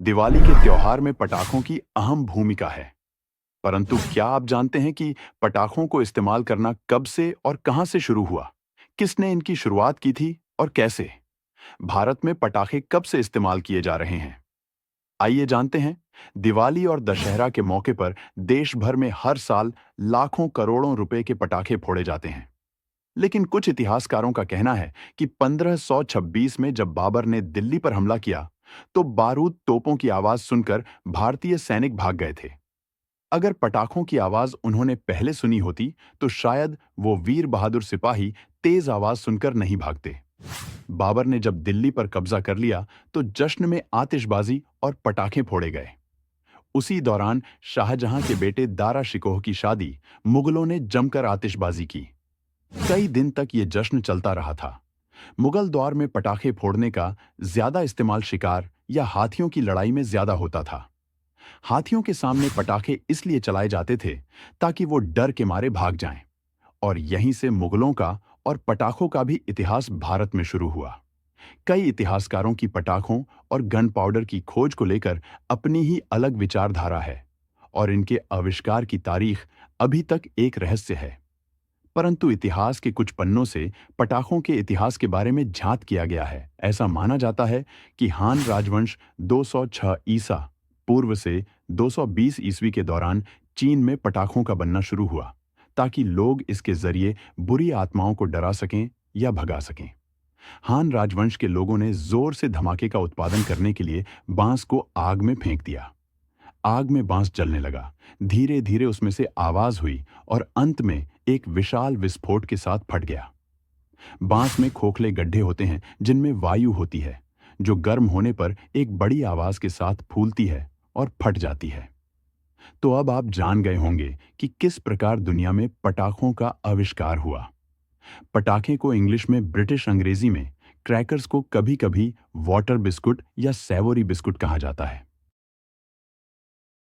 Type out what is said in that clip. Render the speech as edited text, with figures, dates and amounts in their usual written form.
दिवाली के त्योहार में पटाखों की अहम भूमिका है। परंतु क्या आप जानते हैं कि पटाखों को इस्तेमाल करना कब से और कहां से शुरू हुआ? किसने इनकी शुरुआत की थी और कैसे? भारत में पटाखे कब से इस्तेमाल किए जा रहे हैं? आइए जानते हैं। दिवाली और दशहरा के मौके पर देश भर में हर साल लाखों करोड़ों रुपए के पटाखे फोड़े जाते हैं। लेकिन कुछ इतिहासकारों का कहना है कि 1526 में जब बाबर ने दिल्ली पर हमला किया, तो बारूद तोपों की आवाज सुनकर भारतीय सैनिक भाग गए थे। अगर पटाखों की आवाज उन्होंने पहले सुनी होती, तो शायद वो वीर बहादुर सिपाही तेज आवाज सुनकर नहीं भागते। बाबर ने जब दिल्ली पर कब्जा कर लिया, तो जश्न में आतिशबाजी और पटाखे फोड़े गए। उसी दौरान शाहजहां के बेटे दारा शिकोह की शादी मुगलों ने जमकर आतिशबाजी की। कई दिन तक ये जश्न चलता रहा था। मुगल दौर में पटाखे फोड़ने का ज्यादा इस्तेमाल शिकार या हाथियों की लड़ाई में ज्यादा होता था। हाथियों के सामने पटाखे इसलिए चलाए जाते थे ताकि वो डर के मारे भाग जाएं। और यहीं से मुगलों का और पटाखों का भी इतिहास भारत में शुरू हुआ। कई इतिहासकारों की पटाखों और गन पाउडर की खोज को लेकर अपनी ही अलग विचारधारा है, और इनके आविष्कार की तारीख अभी तक एक रहस्य है। परंतु इतिहास के कुछ पन्नों से पटाखों के इतिहास के बारे में झांत किया गया है। ऐसा माना जाता है कि हान राजवंश 206 ईसा पूर्व से 220 ईस्वी के दौरान चीन में पटाखों का बनना शुरू हुआ, ताकि लोग इसके जरिए बुरी आत्माओं को डरा सकें या भगा सकें। हान राजवंश के लोगों ने जोर से धमाके का उत्पादन करने के लिए बांस को आग में फेंक दिया। आग में बांस जलने लगा। धीरे धीरे उसमें से आवाज हुई और अंत में एक विशाल विस्फोट के साथ फट गया। बांस में खोखले गड्ढे होते हैं जिनमें वायु होती है, जो गर्म होने पर एक बड़ी आवाज के साथ फूलती है और फट जाती है। तो अब आप जान गए होंगे कि किस प्रकार दुनिया में पटाखों का आविष्कार हुआ। पटाखे को इंग्लिश में ब्रिटिश अंग्रेजी में क्रैकर्स को कभी कभी वाटर बिस्कुट या सेवोरी बिस्कुट कहा जाता है।